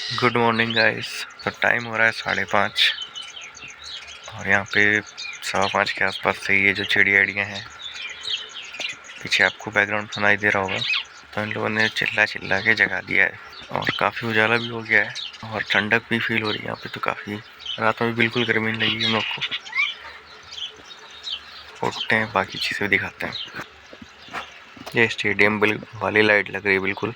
Good morning guys. तो time हो रहा है 5:30 और यहाँ पे 5:15 के आसपास से ये जो चिड़िया हैं, पीछे आपको बैकग्राउंड सुनाई दे रहा होगा, तो इन लोगों ने चिल्ला चिल्ला के जगा दिया है और काफ़ी उजाला भी हो गया है और ठंडक भी फील हो रही है यहाँ पे। तो काफ़ी रात में भी बिल्कुल गर्मी नहीं लगी हम लोग को। उठते हैं, बाकी चीज़ें दिखाते हैं। ये स्टेडियम वाली लाइट लग रही है बिल्कुल।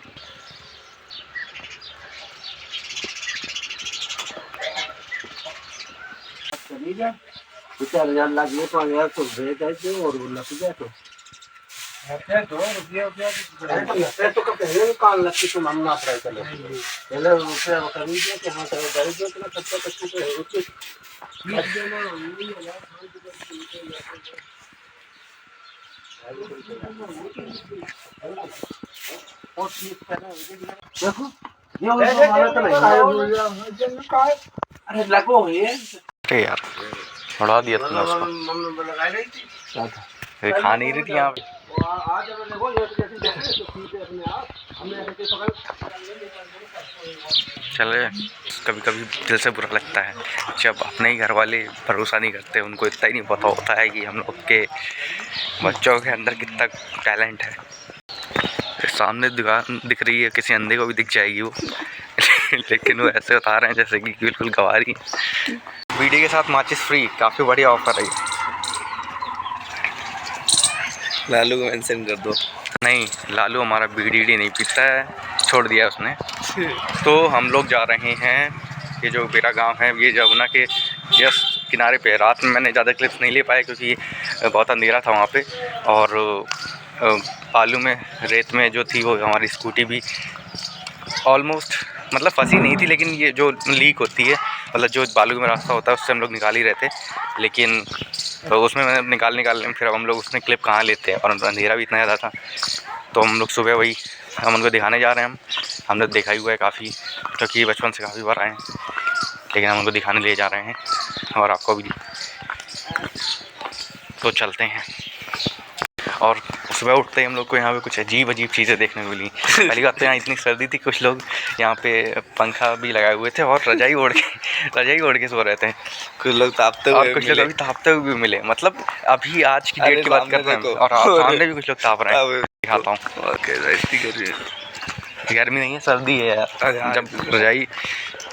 अरे यार, उड़ा दिया तुमने उसको। ये खा नहीं रही थी यहाँ पे। चले, कभी कभी दिल से बुरा लगता है जब अपने ही घर वाले भरोसा नहीं करते। उनको इतना ही नहीं पता होता है कि हम लोग के बच्चों के अंदर कितना टैलेंट है। सामने दुकान दिख रही है, किसी अंधे को भी दिख जाएगी वो लेकिन वो ऐसे बता रहे हैं जैसे कि बिल्कुल गवारी। बीड़ी के साथ माचिस फ्री, काफ़ी बढ़िया ऑफर है। लालू को मेंशन कर दो। नहीं, लालू हमारा बीड़ी नहीं पीता है, छोड़ दिया उसने। तो हम लोग जा रहे हैं, ये जो मेरा गांव है ये जमुना के जस्ट किनारे पे है। रात में मैंने ज़्यादा क्लिप्स नहीं ले पाया क्योंकि बहुत अंधेरा था वहाँ पे, और बालू में रेत में जो थी वो हमारी स्कूटी भी ऑलमोस्ट मतलब फंसी नहीं थी, लेकिन ये जो लीक होती है, मतलब जो बालू में रास्ता होता है उससे हम लोग निकाल ही रहे थे, लेकिन तो उसमें मैंने निकालने में फिर हम लोग उसमें क्लिप कहाँ लेते हैं, और अंधेरा भी इतना ज़्यादा था। तो हम लोग सुबह वही हम उनको दिखाने जा रहे हैं। हमने देखा ही हुआ है काफ़ी, क्योंकि बचपन से काफ़ी बार आए हैं, लेकिन हम उनको दिखाने ले जा रहे हैं और आपको भी। तो चलते हैं। और सुबह उठते ही हम लोग को यहाँ पे कुछ अजीब चीज़ें देखने को मिली। पहली बात तो यहाँ इतनी सर्दी थी, कुछ लोग यहाँ पे पंखा भी लगाए हुए थे और रजाई ओढ़ के सो रहे थे। कुछ लोग तापते हुए और कुछ लोग अभी तापते हुए भी मिले। मतलब अभी आज की डेट की बात कर रहे हैं, और सामने भी कुछ लोग ताप रहे हैं। दिखाता हूँ। गर्मी नहीं है, सर्दी है यार। जब रजाई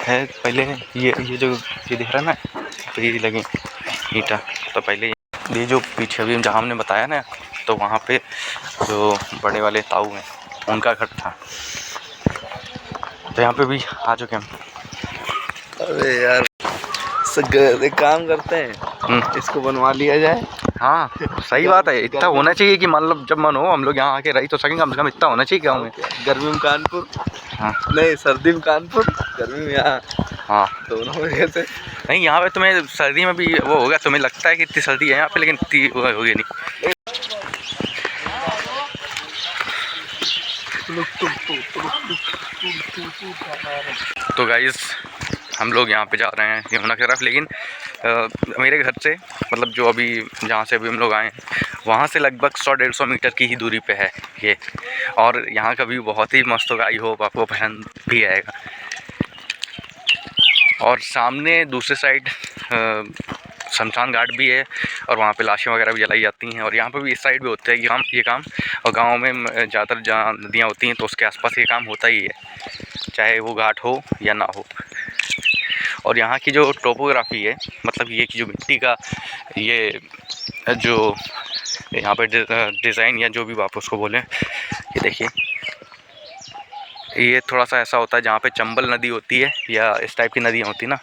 है, पहले ये जो ये दिख रहा है ना, तो ये लगी ईंटा। तो पहले ये जो पीछे अभी जहाँ हमने बताया ना, तो वहाँ पे जो बड़े वाले ताऊ हैं उनका घर था। तो यहाँ पे भी आ चुके हम। अरे यार, एक काम करते हैं, इसको बनवा लिया जाए। हाँ, सही बात है। इतना होना चाहिए कि मतलब जब मन हो हम लोग यहाँ आके रह तो सकेंगे, कम से कम इतना होना चाहिए गाँव में। गर्मी में कानपुर, हाँ नहीं सर्दी में कानपुर, गर्मी में यहाँ। हाँ, दोनों वजह से। नहीं, यहाँ पे तुम्हें सर्दी में भी वो होगा, तुम्हें लगता है कि इतनी सर्दी है यहाँ पे, लेकिन इतनी होगी नहीं। तो गाइस, हम लोग यहाँ पे जा रहे हैं यमुना की तरफ, लेकिन मेरे घर से मतलब जो अभी जहाँ से अभी हम लोग आए हैं वहाँ से लगभग 100-150 मीटर की ही दूरी पे है ये। और यहाँ का व्यू बहुत ही मस्त होगा, आई होप आपको पसंद भी आएगा। और सामने दूसरे साइड शमशान घाट भी है, और वहाँ पे लाशें वगैरह भी जलाई जाती हैं। और यहाँ पे भी इस साइड भी होता है ये काम। और गाँव में ज़्यादातर जहाँ नदियाँ होती हैं तो उसके आसपास ये काम होता ही है, चाहे वो घाट हो या ना हो। और यहाँ की जो टोपोग्राफी है, मतलब ये की जो मिट्टी का ये जो यहाँ पे डिज़ाइन या जो भी आप उसको बोलें, ये देखिए, ये थोड़ा सा ऐसा होता है जहाँ पे चंबल नदी होती है या इस टाइप की नदियाँ होती है ना,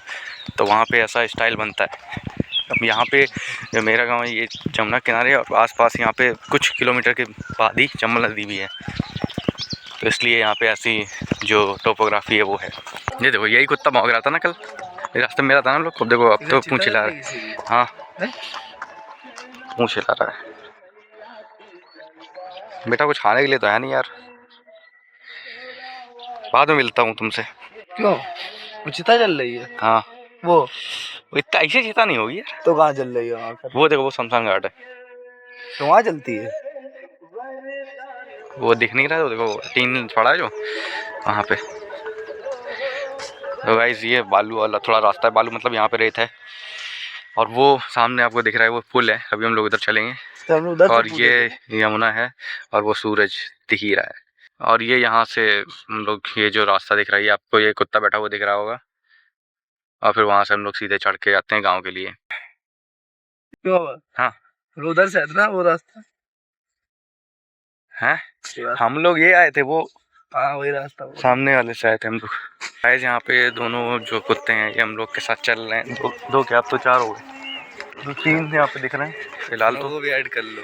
तो वहाँ पे ऐसा स्टाइल बनता है। अब यहाँ पे जो मेरा गांव है ये जमुना किनारे, और आसपास यहाँ पे कुछ किलोमीटर के बाद ही चंबल नदी भी है, तो इसलिए यहाँ पे ऐसी जो टोपोग्राफी है वो है। ये देखो, यही कुत्ता भौंक रहा था ना कल रास्ते में, मेरा था ना लोग। अब देखो, अब तो पूंछ हिला रहा है। हाँ, पूंछ हिला रहा है। बेटा कुछ खाने के लिए तो है नहीं यार, बाद में मिलता हूँ तुमसे। क्यों, चिता जल रही है? हाँ, वो इतना ऐसे चिता नहीं होगी यार। तो कहाँ जल रही है वहाँ पर? वो देखो, वो शमशान घाट है, तो वहाँ जलती है। वो दिख नहीं रहा है, वो देखो टीन पड़ा है जो वहाँ पे। तो गाइस ये बालू वाला थोड़ा रास्ता है, बालू मतलब यहाँ पे रेत है, और वो सामने आपको दिख रहा है वो पुल है। अभी हम लोग उधर चलेंगे, तो हम उधर और ये यमुना है और वो सूरज दिख ही रहा है। और ये यहाँ से हम लोग, ये जो रास्ता दिख रहा है आपको, ये कुत्ता बैठा हुआ दिख रहा होगा, और फिर वहाँ से हम लोग सीधे चढ़ के जाते हैं गाँव के लिए। हाँ उधर से है ना वो रास्ता है, हम लोग ये आए थे वो, हाँ वही रास्ता सामने वाले से आए थे हम लोग। गाइस यहाँ पे दोनों जो कुत्ते हैं ये हम लोग के साथ चल रहे हैं। दो क्या, अब तो 4 हो गए, 3 यहाँ पे दिख रहे हैं फिलहाल। तो वो भी ऐड कर लो।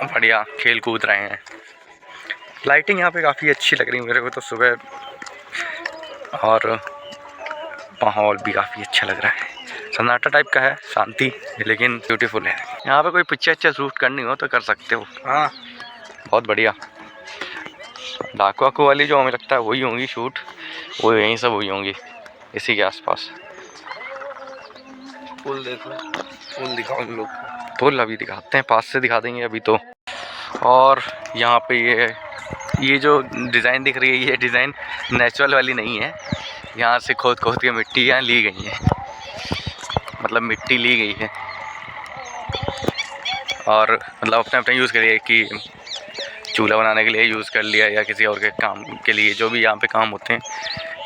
बढ़िया खेल कूद रहे हैं। लाइटिंग यहाँ पे काफ़ी अच्छी लग रही है मेरे को तो सुबह, और माहौल भी काफ़ी अच्छा लग रहा है। सन्नाटा टाइप का है, शांति, लेकिन ब्यूटीफुल है। यहाँ पे कोई पिक्चर शूट करनी हो तो कर सकते हो। हाँ बहुत बढ़िया। डाकू वाकू वाली जो हमें लगता है वही होंगी शूट, वो यहीं सब हुई होंगी इसी के आसपास। पुल देखो, पुल दिखाओ हम लोग। पुल अभी दिखाते हैं, पास से दिखा देंगे अभी तो। और यहाँ पे ये जो डिज़ाइन दिख रही है, ये डिज़ाइन नेचुरल वाली नहीं है। यहाँ से खोद खोद के मिट्टी यहाँ ली गई है, मतलब मिट्टी ली गई है, और मतलब अपने अपने यूज़ के लिए, कि चूल्हा बनाने के लिए यूज़ कर लिया या किसी और के काम के लिए, जो भी यहाँ पे काम होते हैं।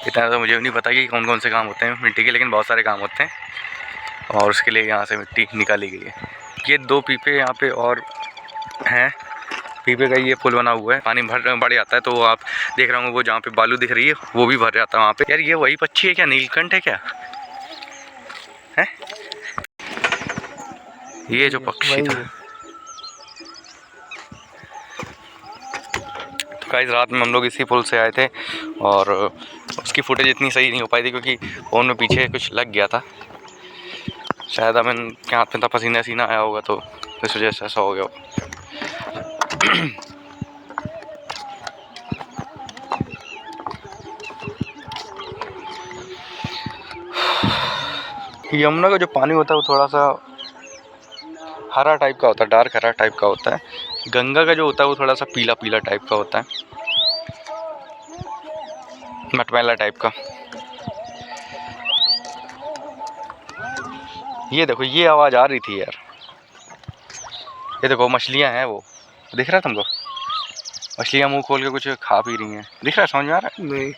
इतना तो मुझे भी नहीं पता कि कौन कौन से काम होते हैं मिट्टी के, लेकिन बहुत सारे काम होते हैं, और उसके लिए यहाँ से मिट्टी निकाली गई है। ये 2 पीपे यहाँ पे और हैं, पीपे का ये पुल बना हुआ है। पानी बढ़ जाता है तो आप देख रहे होंगे वो जहाँ पे बालू दिख रही है वो भी भर जाता है वहाँ पे। यार ये वही पक्षी है क्या, नीलकंठ है क्या है ये जो पक्षी था? तो गाइस रात में हम लोग इसी पुल से आए थे, और उसकी फुटेज इतनी सही नहीं हो पाई थी क्योंकि फ़ोन में पीछे कुछ लग गया था शायद। हमें के हाथ में था, पसीना सीना आया होगा तो इस वजह से ऐसा हो गया। यमुना का जो पानी होता है वो थोड़ा सा हरा टाइप का होता है, डार्क हरा टाइप का होता है। गंगा का जो होता है वो थोड़ा सा पीला पीला टाइप का होता है, मटमैला टाइप का। ये देखो, ये आवाज़ आ रही थी यार, ये देखो मछलियाँ हैं, वो दिख रहा है तुमको? मछलियाँ मुंह खोल के कुछ खा पी रही हैं, दिख रहा है? समझ में आ रहा है? नहीं,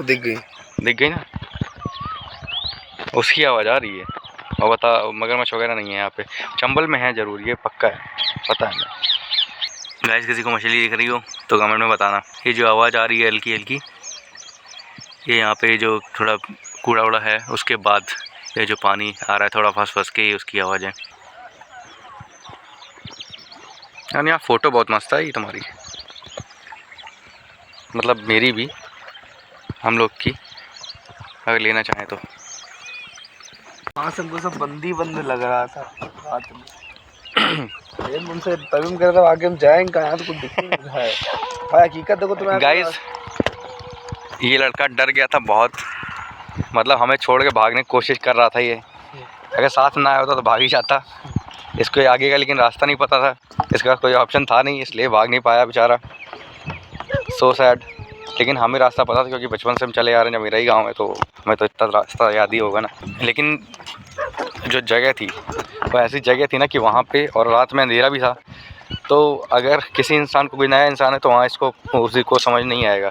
दिख गई ना, उसकी आवाज़ आ रही है। और बता, मगरमच्छ वगैरह नहीं है यहाँ पे, चंबल में है ज़रूर, ये पक्का है, पता है। गाइस किसी को मछली दिख रही हो तो कमेंट में बताना। ये जो आवाज़ आ रही है हल्की हल्की, ये यहाँ पे जो थोड़ा कूड़ा वूड़ा है उसके बाद ये जो पानी आ रहा है थोड़ा फंस फंस के, उसकी आवाज़ है। यानी यहाँ फ़ोटो बहुत मस्त है ये तुम्हारी, मतलब मेरी भी, हम लोग की, अगर लेना चाहें तो। हाँ सबको सब बंदी बंद लग रहा था रात में। उनसे तभी हम कह रहे थे आगे हम जाएंगे कहाँ, तो कुछ दिख नहीं रहा है भाई। हकीकत देखो तुम्हें गाइस, ये लड़का डर गया था बहुत, मतलब हमें छोड़ के भागने की कोशिश कर रहा था। ये अगर साथ ना आया होता तो भाग ही जाता। इसको आगे का लेकिन रास्ता नहीं पता था, इसका कोई ऑप्शन था नहीं, इसलिए भाग नहीं पाया बेचारा। So sad. लेकिन हमें रास्ता पता था क्योंकि बचपन से हम चले आ रहे हैं, जब मेरा ही गाँव है तो हमें तो इतना रास्ता याद ही होगा ना। लेकिन जो जगह थी वो ऐसी जगह थी ना कि वहाँ पे, और रात में अंधेरा भी था, तो अगर किसी इंसान को, कोई नया इंसान है तो वहाँ इसको, उसी को समझ नहीं आएगा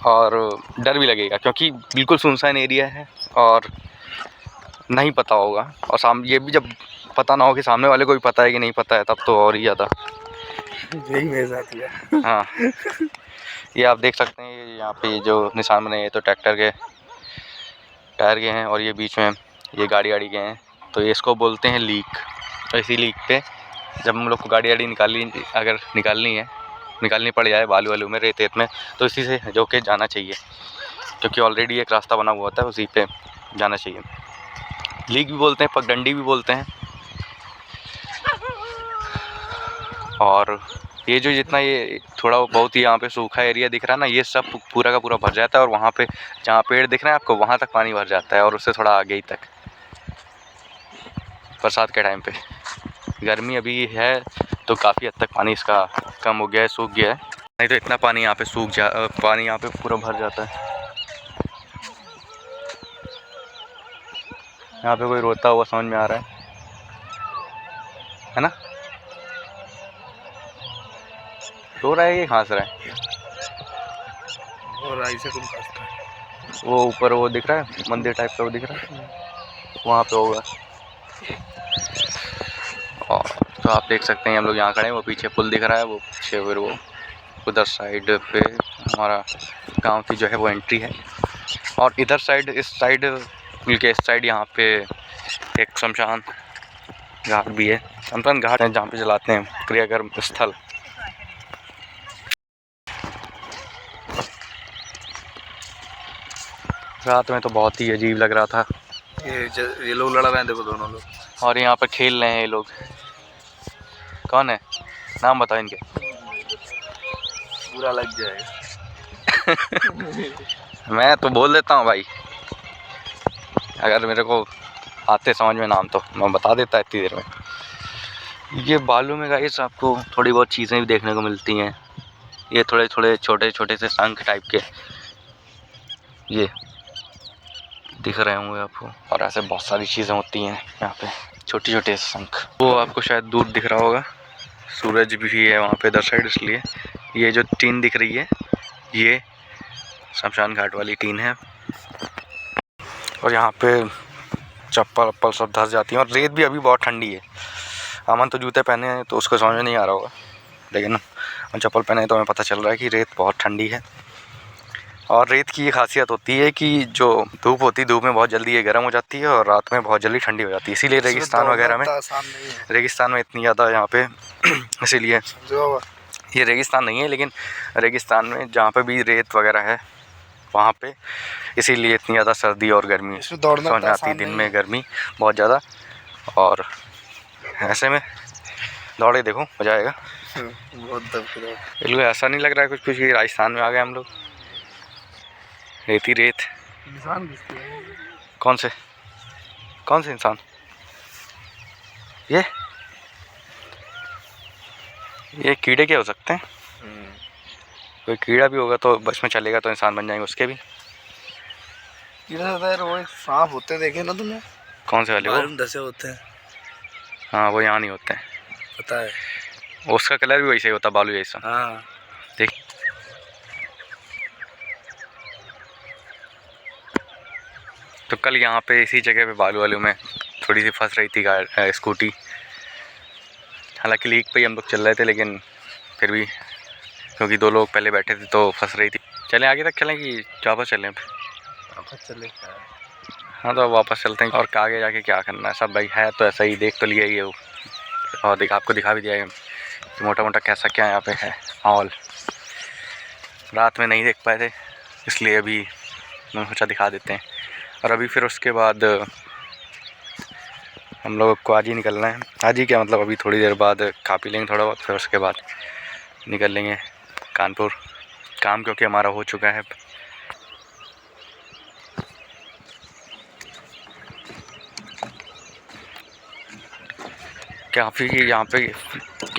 और डर भी लगेगा क्योंकि बिल्कुल सुनसान एरिया है और नहीं पता होगा। और ये भी जब पता ना हो कि सामने वाले को भी पता है कि नहीं पता है, तब तो और ही ज़्यादा। यही मेरे साथ है। हाँ, ये आप देख सकते हैं, यहाँ पे जो निशान बने हैं तो ट्रैक्टर के टायर के हैं, और ये बीच में ये गाड़ी के हैं, तो ये इसको बोलते हैं लीक। तो इसी लीक पे जब हम लोग को गाड़ी अगर निकालनी पड़ जाए बालू वालू में, रेत में, तो इसी से जो के जाना चाहिए क्योंकि ऑलरेडी एक रास्ता बना हुआ होता है, उसी पे जाना चाहिए। लीक भी बोलते हैं, पगडंडी भी बोलते हैं। और ये जो जितना ये थोड़ा बहुत ही यहाँ पे सूखा एरिया दिख रहा है ना, ये सब पूरा का पूरा भर जाता है, और वहाँ पे जहाँ पेड़ दिख रहे हैं आपको, वहाँ तक पानी भर जाता है, और उससे थोड़ा आगे ही तक बरसात के टाइम पे। गर्मी अभी है तो काफ़ी हद तक पानी इसका कम हो गया है, सूख गया है। नहीं तो इतना पानी यहाँ पे पानी यहाँ पे पूरा भर जाता है। यहाँ पे कोई रोता हुआ समझ में आ रहा है ना? रो रहा है कि हंस रहा है? और ऐसे कौन हंसता है? वो ऊपर वो दिख रहा है मंदिर टाइप का, वो दिख रहा है वहाँ पे होगा। और तो आप देख सकते हैं हम लोग यहाँ खड़े हैं, वो पीछे पुल दिख रहा है, वो पीछे फिर वो उधर साइड पे हमारा गांव की जो है वो एंट्री है। और इधर साइड, इस साइड पुल के इस साइड यहाँ पे एक शमशान घाट भी है। शमशान घाट है जहाँ पे जलाते हैं क्रियाकर्म स्थल। रात में तो बहुत ही अजीब लग रहा था। ये लोग लड़ रहे हैं, देखो दोनों लोग। और यहाँ पे खेल रहे हैं ये लोग। कौन है? नाम बताओ इनके। पूरा लग जाएगा। मैं तो बोल देता हूँ भाई, अगर मेरे को आते समझ में नाम तो मैं बता देता इतनी देर में। ये बालू में गाइस आपको थोड़ी बहुत चीज़ें भी देखने को मिलती हैं। ये थोड़े थोड़े छोटे छोटे से शंख टाइप के ये दिख रहे होंगे आपको। और ऐसे बहुत सारी चीज़ें होती हैं यहाँ पे, छोटी छोटे शंख। वो आपको शायद दूर दिख रहा होगा, सूरज भी है वहाँ पे इधर साइड, इसलिए ये जो टीन दिख रही है ये शमशान घाट वाली टीन है। और यहाँ पे चप्पल वप्पल सब धस जाती हैं। और रेत भी अभी बहुत ठंडी है। अमन तो जूते पहने हैं तो उसको समझ में नहीं आ रहा होगा, लेकिन हम चप्पल पहने तो हमें पता चल रहा है कि रेत बहुत ठंडी है। और रेत की ये खासियत होती है कि जो धूप होती है, धूप में बहुत जल्दी ये गर्म हो जाती है और रात में बहुत जल्दी ठंडी हो जाती है। इसीलिए रेगिस्तान वगैरह में, रेगिस्तान में इतनी ज़्यादा यहाँ पे इसीलिए ये रेगिस्तान नहीं है, लेकिन रेगिस्तान में जहाँ पे भी रेत वगैरह है वहाँ पे इसीलिए इतनी ज़्यादा सर्दी और गर्मी समझ आती है। दिन में गर्मी बहुत ज़्यादा, और ऐसे में दौड़े देखो मजा आएगा। बिल्कुल ऐसा नहीं लग रहा है कुछ कि राजस्थान में आ गए हम लोग। रेती रेत। इंसान किसके? कौन से इंसान? ये कीड़े क्या हो सकते हैं? कोई कीड़ा भी होगा तो बस में चलेगा तो इंसान बन जाएंगे उसके भी। वो एक सांप होते देखे ना तुमने? कौन से वाले? वो धसे होते हैं। हाँ, वो यहाँ नहीं होते हैं, पता है। उसका कलर भी वैसे ही होता, बालू जैसा। हाँ देख, तो कल यहाँ पे इसी जगह पे बालू वालू में थोड़ी सी फंस रही थी स्कूटी। हालांकि लीक पे ही हम लोग चल रहे थे, लेकिन फिर भी क्योंकि दो लोग पहले बैठे थे तो फंस रही थी। चलें आगे तक चलें कि वापस चलें? वापस चले। हाँ, तो अब वापस चलते हैं। और आगे जाके क्या करना है, सब भाई है तो ऐसा ही देख तो लिया ही है वो। और आपको दिखा भी दिया है कि मोटा मोटा कैसा क्या यहाँ पे है हॉल। रात में नहीं देख पाए थे इसलिए अभी मैं सोचा दिखा देते हैं। और अभी फिर उसके बाद हम लोग को आज ही निकलना है। आज ही क्या मतलब, अभी थोड़ी देर बाद खा पी लेंगे थोड़ा बहुत, फिर उसके बाद निकल लेंगे कानपुर। काम क्योंकि हमारा हो चुका है। काफ़ी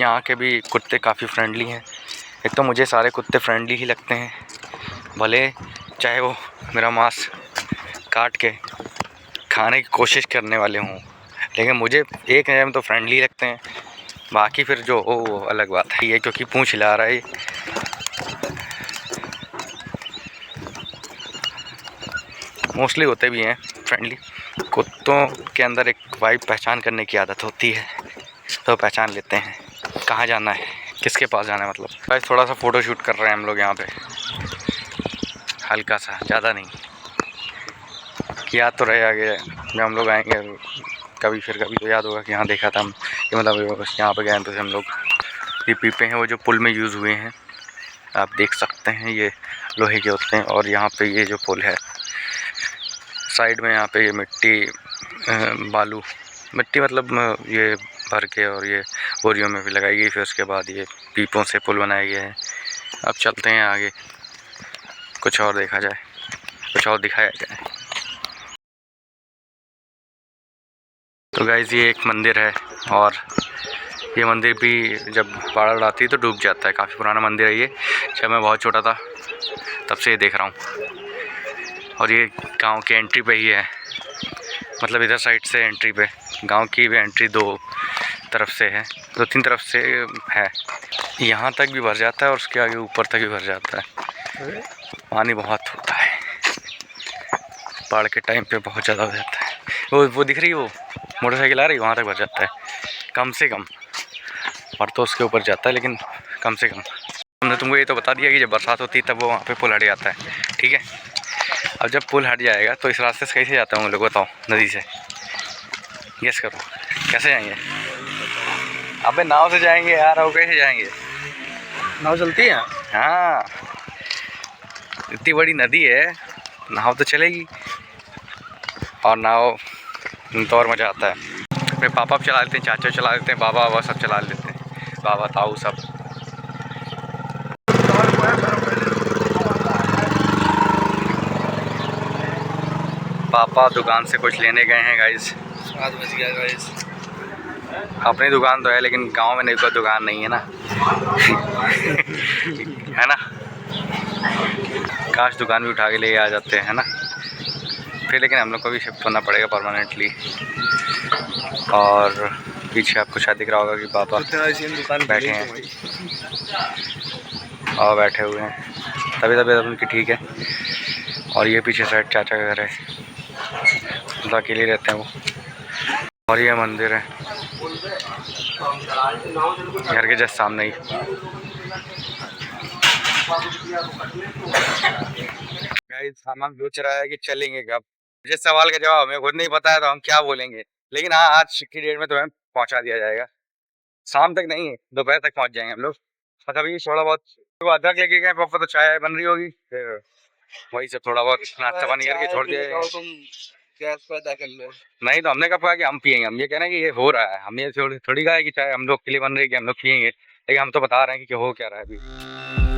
यहाँ के भी कुत्ते काफ़ी फ्रेंडली हैं। एक तो मुझे सारे कुत्ते फ्रेंडली ही लगते हैं, भले चाहे वो मेरा मांस काट के खाने की कोशिश करने वाले हों, लेकिन मुझे एक नज़र में तो फ्रेंडली लगते हैं। बाकी फिर जो हो वो अलग बात है। ये क्योंकि पूंछ हिला रहा है, मोस्टली होते भी हैं फ्रेंडली। कुत्तों के अंदर एक वाइब पहचान करने की आदत होती है, तो पहचान लेते हैं कहाँ जाना है, किसके पास जाना है। मतलब भाई थोड़ा सा फ़ोटो शूट कर रहे हैं हम लोग यहाँ पे, हल्का सा, ज़्यादा नहीं। याद तो रहे आगे जब हम लोग आएंगे कभी, फिर कभी तो याद होगा कि यहाँ देखा था हम, कि मतलब यहाँ पे गए तो हम लोग। ये पीपे हैं वो जो पुल में यूज़ हुए हैं, आप देख सकते हैं, ये लोहे के होते हैं। और यहाँ पे ये जो पुल है साइड में, यहाँ पे ये मिट्टी बालू मिट्टी मतलब ये भर के और ये बोरियों में भी लगाई गई। फिर उसके बाद ये पीपों से पुल बनाया गया है। अब चलते हैं आगे, कुछ और देखा जाए, कुछ और दिखाया जाए। तो गाइस ये एक मंदिर है और ये मंदिर भी जब बाढ़ आती है तो डूब जाता है। काफ़ी पुराना मंदिर है ये, जब मैं बहुत छोटा था तब से ये देख रहा हूँ। और ये गांव के एंट्री पे ही है, मतलब इधर साइड से एंट्री पे, गांव की भी एंट्री दो तरफ से है, दो तीन तरफ से है। यहाँ तक भी भर जाता है और उसके आगे ऊपर तक भी भर जाता है। पानी बहुत होता है बाढ़ के टाइम पे, बहुत ज़्यादा हो जाता है। वो दिख रही है, वो मोटरसाइकिल आ रही है, वहाँ तक भर जाता है कम से कम। और तो उसके ऊपर जाता है लेकिन कम से कम। हमने तुमको ये तो बता दिया कि जब बरसात होती है तब वो वहाँ पे पुल हट जाता है, ठीक है। अब जब पुल हट जाएगा तो इस रास्ते से कैसे जाता हूँ लोग, बताओ, नदी से। गेस करो कैसे जाएंगे? अबे नाव से जाएंगे यार, वो कैसे जाएंगे? नाव चलती है? हाँ, इतनी बड़ी नदी है, नाव तो चलेगी। और नाव तो और मज़ा आता है। मेरे पापा भी चला लेते हैं, चाचा चला लेते हैं, बाबा बाबा सब चला लेते हैं, बाबा ताऊ सब। पापा दुकान से कुछ लेने गए हैं गाइस। 7 बज गया गाइस। अपनी दुकान तो है लेकिन गांव में नहीं, कोई दुकान नहीं है ना। है ना, काश दुकान भी उठा के ले आ जाते हैं ना फिर, लेकिन हम लोग को भी शिफ्ट होना पड़ेगा परमानेंटली। और पीछे आपको शायद दिख रहा होगा कि पापा बैठे हैं और बैठे हुए हैं, तभी तबीयत उनकी ठीक है। और ये पीछे साइड चाचा का घर है, तो अकेले रहते हैं वो। और ये मंदिर है घर के जस्ट सामने ही। गाइस हम सोच रहा है कि चलेंगे कब। जिस सवाल का जवाब हमें खुद नहीं पता है तो हम क्या बोलेंगे, लेकिन हाँ आज की डेट में तुम्हें पहुंचा दिया जाएगा। शाम तक नहीं, दोपहर तक पहुंच जाएंगे हम लोग। और अभी थोड़ा बहुत तो अदरक लेके गए पापा, तो चाय बन रही होगी, फिर वही सब थोड़ा बहुत नाश्ता पानी करके छोड़ दिया। गैस पैदा कर लो। नहीं तो हमने कब कहा कि हम पियेंगे, हम ये कह रहे हैं कि ये हो रहा है। हम ये थोड़ी कहा है कि चाय हम लोग के लिए बन रही है कि हम लोग पियेंगे, लेकिन हम तो बता रहे हैं कि हो क्या रहा है अभी।